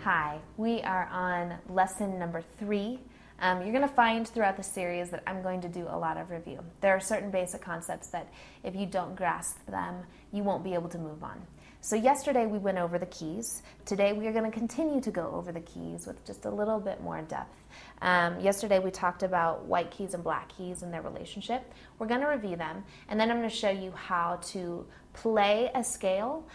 Hi, we are on lesson number 3. You're going to find throughout the series that I'm going to do a lot of review. There are certain basic concepts that if you don't grasp them, you won't be able to move on. So yesterday we went over the keys. Today we are going to continue to go over the keys with just a little bit more depth. Yesterday we talked about white keys and black keys and their relationship. We're going to review them, and then I'm going to show you how to play a scale,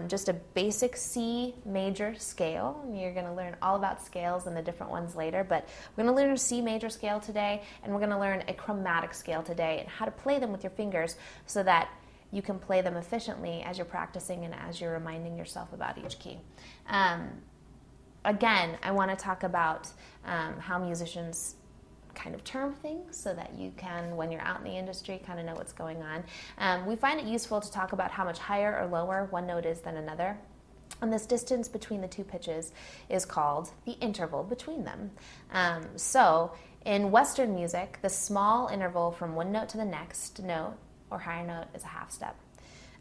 just a basic C major scale. You're going to learn all about scales and the different ones later, but we're going to learn a C major scale today, and we're going to learn a chromatic scale today and how to play them with your fingers so that you can play them efficiently as you're practicing and as you're reminding yourself about each key. Again, I want to talk about how musicians kind of term things so that you can, when you're out in the industry, kind of know what's going on. We find it useful to talk about how much higher or lower one note is than another. And this distance between the two pitches is called the interval between them. So in Western music, the small interval from one note to the next note or higher note is a half step.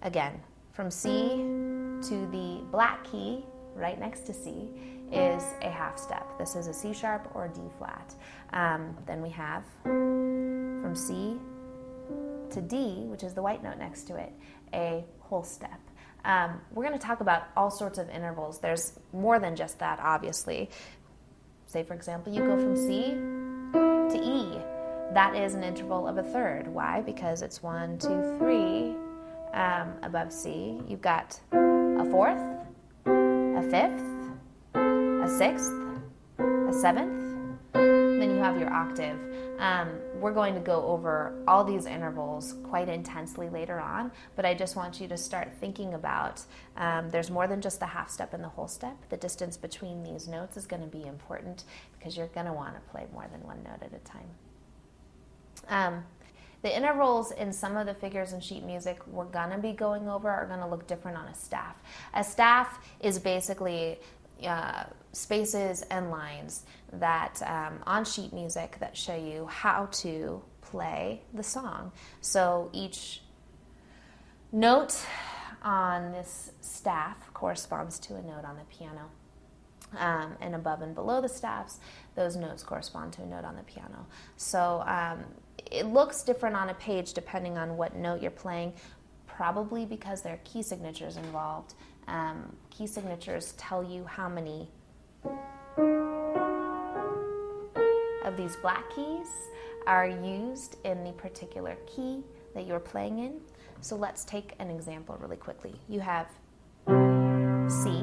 Again, from C to the black key right next to C is a half step. This is a C sharp or D flat. Then we have from C to D, which is the white note next to it, a whole step. We're going to talk about all sorts of intervals. There's more than just that, obviously. Say, for example, you go from C to E. That is an interval of a third. Why? Because it's 1, 2, 3 above C. You've got a fourth, a fifth, a sixth, a seventh, then you have your octave. We're going to go over all these intervals quite intensely later on, but I just want you to start thinking about there's more than just the half step and the whole step. The distance between these notes is going to be important because you're going to want to play more than one note at a time. The intervals in some of the figures in sheet music we're going to be going over are going to look different on a staff. A staff is basically spaces and lines that on sheet music that show you how to play the song. So each note on this staff corresponds to a note on the piano. And above and below the staffs, those notes correspond to a note on the piano. So it looks different on a page depending on what note you're playing, probably because there are key signatures involved. Key signatures tell you how many of these black keys are used in the particular key that you're playing in. So let's take an example really quickly. You have C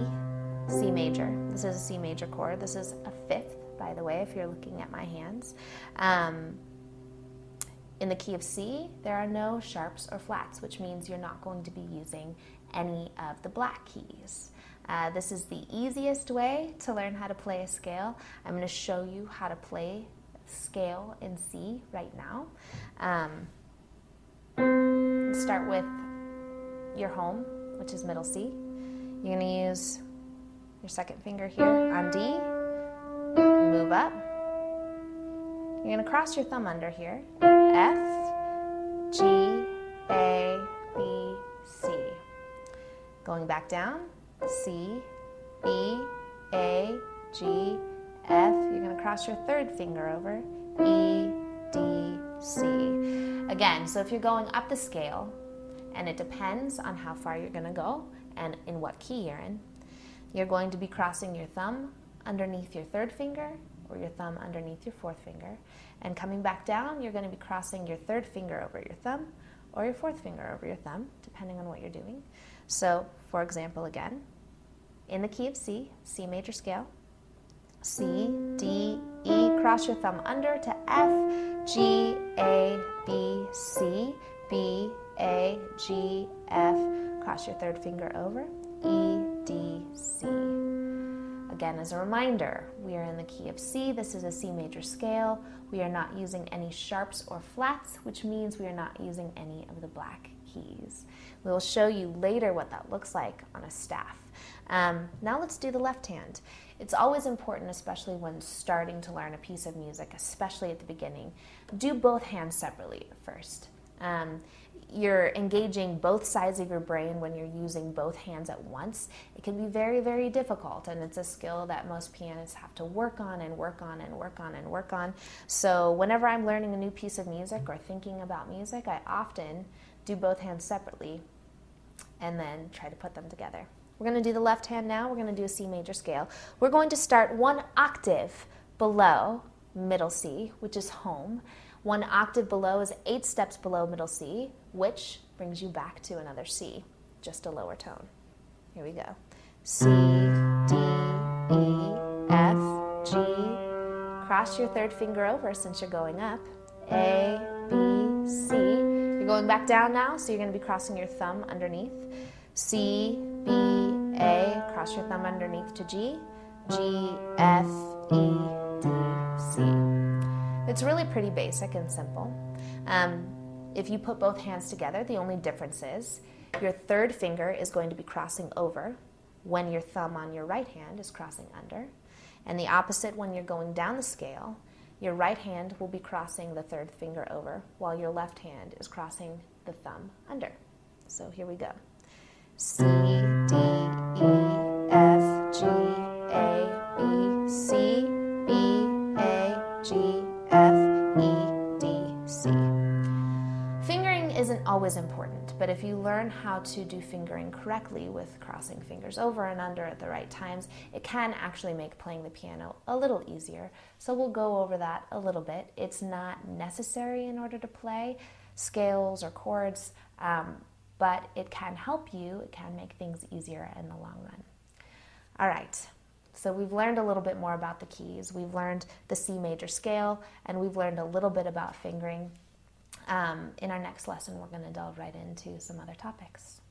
major. This is a C major chord. This is a fifth, by the way, if you're looking at my hands. In the key of C, there are no sharps or flats, which means you're not going to be using any of the black keys. This is the easiest way to learn how to play a scale. I'm going to show you how to play scale in C right now. Start with your home, which is middle C. You're going to use your second finger here on D, move up. You're going to cross your thumb under here, F, G, A, B, C. Going back down, C, B, A, G, F. You're going to cross your third finger over, E, D, C. Again, so if you're going up the scale, and it depends on how far you're going to go and in what key you're in, you're going to be crossing your thumb underneath your third finger or your thumb underneath your fourth finger. And coming back down, you're going to be crossing your third finger over your thumb or your fourth finger over your thumb, depending on what you're doing. So, for example, again, in the key of C, C major scale, C, D, E, cross your thumb under to F, G, A, B, C, B, A, G, F, cross your third finger over, E, D, C. Again, as a reminder, we are in the key of C. This is a C major scale. We are not using any sharps or flats, which means we are not using any of the black keys. We will show you later what that looks like on a staff. Now let's do the left hand. It's always important, especially when starting to learn a piece of music, especially at the beginning, do both hands separately first. You're engaging both sides of your brain when you're using both hands at once. It can be very, very difficult, and it's a skill that most pianists have to work on and work on and work on and work on. So whenever I'm learning a new piece of music or thinking about music, I often do both hands separately and then try to put them together. We're going to do the left hand now. We're going to do a C major scale. We're going to start 1 octave below middle C, which is home. 1 octave below is 8 steps below middle C, which brings you back to another C, just a lower tone. Here we go. C, D, E, F, G. Cross your third finger over since you're going up. A, B, C. You're going back down now, so you're going to be crossing your thumb underneath. C, B, A. Cross your thumb underneath to G. G, F, E, D, C. It's really pretty basic and simple. If you put both hands together, the only difference is your third finger is going to be crossing over when your thumb on your right hand is crossing under. And the opposite, when you're going down the scale, your right hand will be crossing the third finger over while your left hand is crossing the thumb under. So here we go. C, D, E, F, G, A, B, C, B, A, G, F, E, D, C. Fingering isn't always important, but if you learn how to do fingering correctly with crossing fingers over and under at the right times, it can actually make playing the piano a little easier. So we'll go over that a little bit. It's not necessary in order to play scales or chords, but it can help you. It can make things easier in the long run. All right. So we've learned a little bit more about the keys. We've learned the C major scale, and we've learned a little bit about fingering. In our next lesson, we're going to delve right into some other topics.